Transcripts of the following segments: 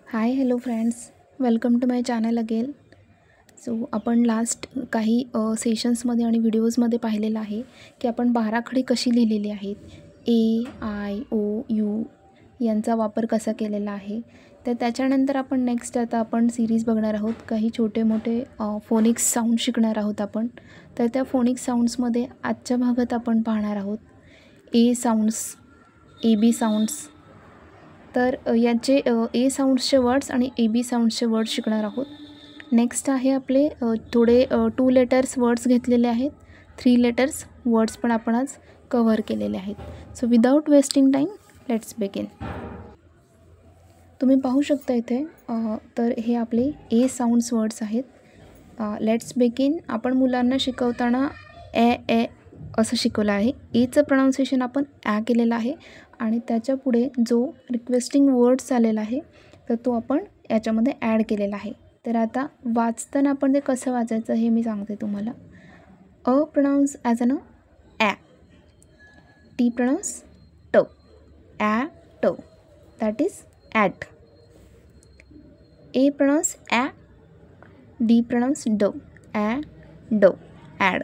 High hello friends, welcome to my channel again. So आपण last काही सेशन्समध्ये आणि व्हिडिओजमध्ये पाहिलेलं आहे की आपण बाराखडी कशी लिहिलेली आहेत, ए आय ओ यू यांचा वापर कसा केलेला आहे. तर त्याच्यानंतर आपण नेक्स्ट आता आपण सिरीज बघणार आहोत. काही छोटे मोठे फोनिक्स साऊंड शिकणार आहोत आपण. तर त्या फोनिक्स साऊंड्समध्ये आजच्या भागात आपण पाहणार आहोत ए साऊंड्स, ए बी साऊंड्स. तर याचे ए साऊंड्सचे वर्ड्स आणि ए बी साऊंड्सचे वर्ड्स शिकणार आहोत. नेक्स्ट आहे आपले थोडे 2 लेटर्स वर्ड्स घेतलेले आहेत. 3 लेटर्स वर्ड्स पण आपण आज कव्हर केलेले आहेत. So without wasting time let's begin. तुम्ही पाहू शकता इथे तर हे आपले ए साऊंड्स वर्ड्स आहेत. Let's begin. आपण मुलांना शिकवताना ए असं शिकवलं आहे. एचं प्रोनाऊन्सिएशन आपण केलेलं आहे आणि त्याच्या पुढे जो रिक्वेस्टिंग वर्ड्स आलेला आहे तर तो आपण याच्यामध्ये ॲड केलेला आहे. तर आता वाचताना आपण ते कसं वाचायचं हे मी सांगते तुम्हाला. अ प्रोनाऊन्स ॲज अन ॲ, टी प्रोनाऊन्स ट, ॲ ट, that is at. A pronounce ॲ, डी प्रोनाऊन्स ड, ॲ ड, ॲड.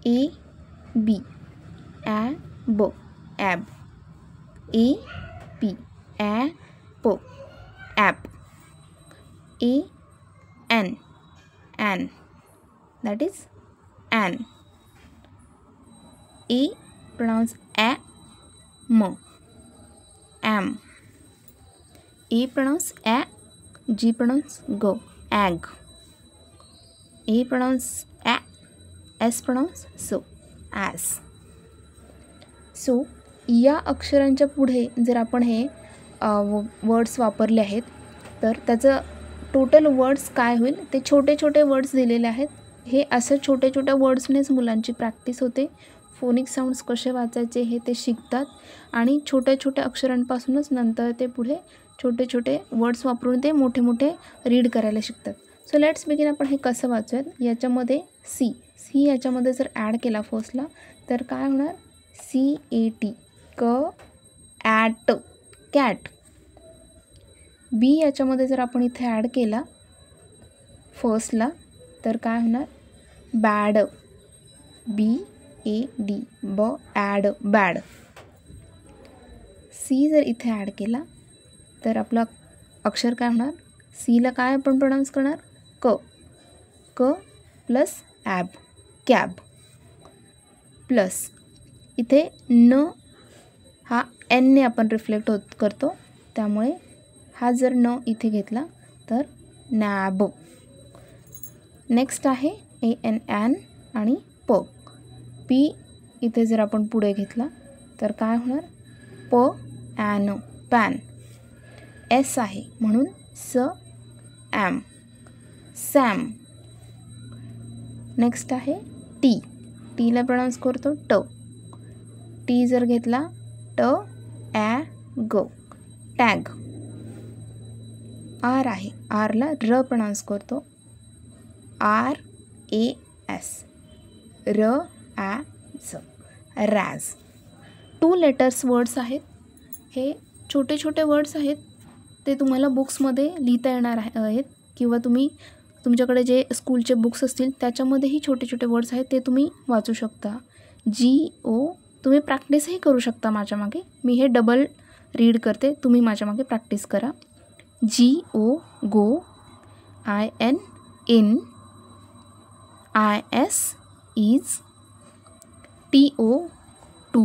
ए बी, ॲ ब, ॲब. ए पी, ॲ प, ॲप. A N, an, that is an. A pronounce ॲ म, ॲम. ए प्रोनाऊन्स ॲ, जी प्रोनाऊन्स ग, ॲग. ए प्रोनाऊन्स ॲ, एस प्रोनाऊन्स स, ॲज. सो या अक्षरांच्या पुढे जर आपण हे वर्ड्स वापरले आहेत तर त्याचं टोटल वर्ड्स काय होईल ते छोटे छोटे वर्ड्स दिलेले आहेत. हे असं छोट्या छोट्या वर्ड्सनेच मुलांची प्रॅक्टिस होते. फोनिक साऊंड्स कसे वाचायचे हे ते शिकतात आणि छोट्या छोट्या अक्षरांपासूनच नंतर ते पुढे छोटे छोटे वर्ड्स वापरून ते मोठे मोठे रीड करायला शिकतात. So let's begin. आपण हे कसं वाचूयात. याच्यामध्ये सी याच्यामध्ये जर ॲड केला फर्स्टला तर काय होणार, CAT, क ॲट, कॅट. बी याच्यामध्ये जर आपण इथे ॲड केला फर्स्टला तर काय होणार, बॅड, BAD, ब ॲड, बॅड. सी जर इथे ॲड केला तर आपलं अक्षर काय होणार, सीला काय आपण प्रोनाऊन्स करणार, क प्लस ॲब, कॅब. प्लस इथे न हा एनने आपण रिफ्लेक्ट करतो त्यामुळे हा जर न इथे घेतला तर नॅब. नेक्स्ट आहे AN, ॲन आणि प. पी इथे जर आपण पुढे घेतला तर काय होणार, प ॲन, पॅन. एस आहे म्हणून स ॲम, सॅम. नेक्स्ट आहे टीला प्रोनाऊन्स करतो ट. टी जर घेतला ट ॲ ग, टॅग. आर आहे, आरला र प्रोनाऊन्स करतो RAS, र ॲ ज, रॅज. 2 लेटर्स वर्ड्स आहेत. हे छोटे छोटे वर्ड्स आहेत. ते तुम्हाला बुक्समध्ये लिहिता येणार आहेत किंवा तुम्ही तुमच्याकडे जे स्कूलचे बुक्स असतील त्याच्यामध्येही छोटे छोटे वर्ड्स आहेत ते तुम्ही वाचू शकता. GO तुम्ही प्रॅक्टिसही करू शकता माझ्या मागे. मी हे डबल रीड करते, तुम्ही माझ्या मागे प्रॅक्टिस करा. GO go, IN in, IS is, TO to,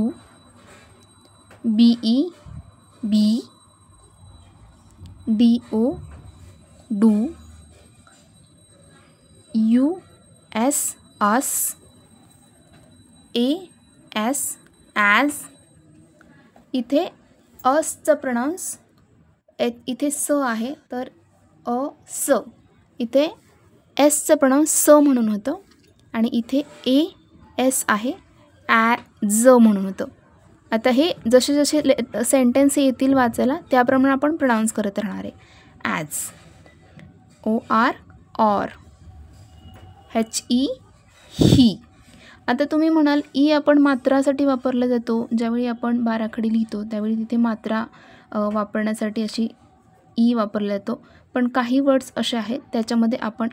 BE be, DO do, US us, AS as. इथे असचं प्रोनाऊन्स इथे स आहे तर स. इथे एसचं प्रोनाऊन्स स म्हणून होतं आणि इथे AS आहे ज म्हणून होतं. आता हे जसे जसे सेंटेन्स येतील वाचायला त्याप्रमाणे आपण प्रोनाऊन्स करत राहणार आहे. ॲज, OR ऑर, HE ही. आता तुम्ही म्हणाल ई आपण मात्रासाठी वापरला जातो. ज्यावेळी आपण बाराखडी लिहितो त्यावेळी तिथे मात्रा वापरण्यासाठी अशी ई वापरला जातो, पण काही वर्ड्स असे आहेत त्याच्यामध्ये आपण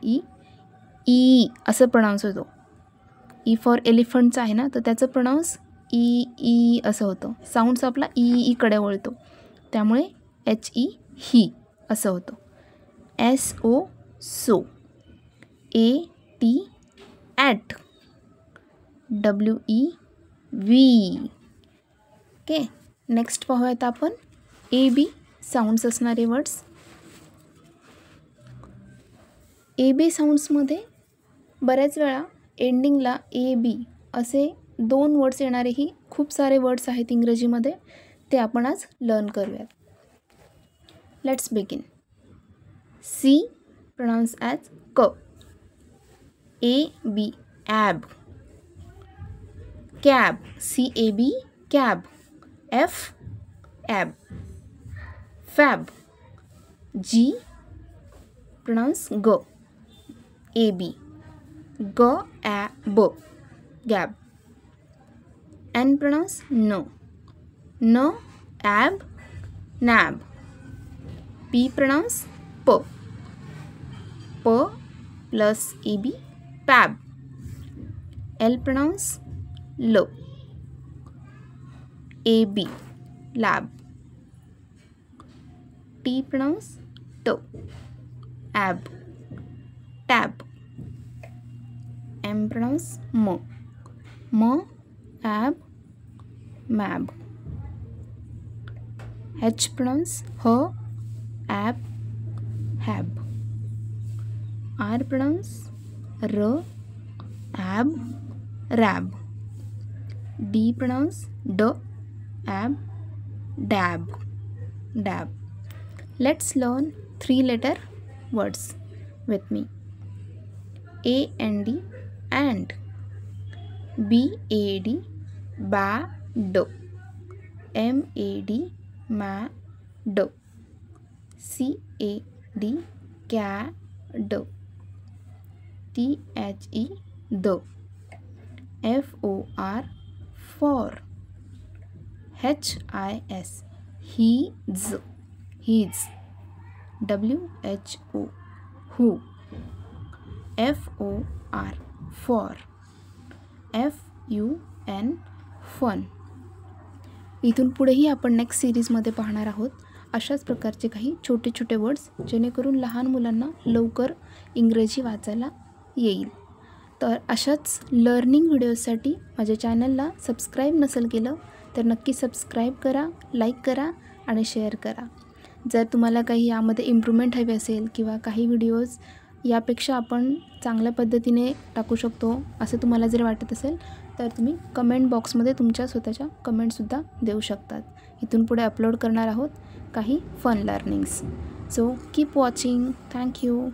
ई असं प्रोनाऊन्स होतो. ई फॉर एलिफंटचं आहे ना, तर त्याचं प्रोनाऊन्स ई असं होतं. साऊंड्स आपला ईकडे वळतो, त्यामुळे HE ही असं होतं. SO so, AT at, WE we. Okay, next पाहूयात आपण AB साऊंड्स असणारे वर्ड्स. AB साऊंड्समध्ये बऱ्याच वेळा एंडिंगला AB असे 2 वर्ड्स येणारेही खूप सारे वर्ड्स आहेत इंग्रजीमध्ये, ते आपण आज लर्न करूयात. Let's begin. C pronounce as क. AB ॲब. Cab, CAB cab. F ॲब. फॅब, G प्रोनाउन्स ग. AB ग ॲब गॅब. N प्रोनाउन्स न. न ॲब नॅब. P प्रोनाउन्स प. प प्लस AB पॅब. L प्रोनाउन्स ल. AB lab. T प्रोनाउन्स ट. ॲब टॅब. M प्रोनाउन्स म. म ॲब मॅब. H प्रोनाउन्स ह ॲब हॅब. R प्रोनाउन्स र ॲब रॅब. D प्रोनाउन्स ड ॲब dab dab. Let's learn 3 letter words with me. AND and. BAD bad. MAD mad. CAD cad. THE the. FOR for. HIS his. WHO who. FOR for. FUN fun. इथून पुढेही आपण next सिरीजमध्ये पाहणार आहोत अशाच प्रकारचे काही छोटे छोटे वर्ड्स, जेणेकरून लहान मुलांना लवकर इंग्रजी वाचायला येईल. तर अशाच लर्निंग व्हिडिओसाठी माझ्या चॅनलला सबस्क्राईब नसेल केलं तर नक्की सबस्क्राईब करा, लाईक करा आणि शेअर करा. जर तुम्हाला काही यामध्ये इम्प्रूव्हमेंट हवी असेल किंवा काही व्हिडिओज यापेक्षा आपण चांगल्या पद्धतीने टाकू शकतो असं तुम्हाला जर वाटत असेल तर तुम्ही कमेंट बॉक्समध्ये तुमच्या स्वतःच्या कमेंटसुद्धा देऊ शकतात. इथून पुढे अपलोड करणार आहोत काही fun learnings. So keep watching. Thank you.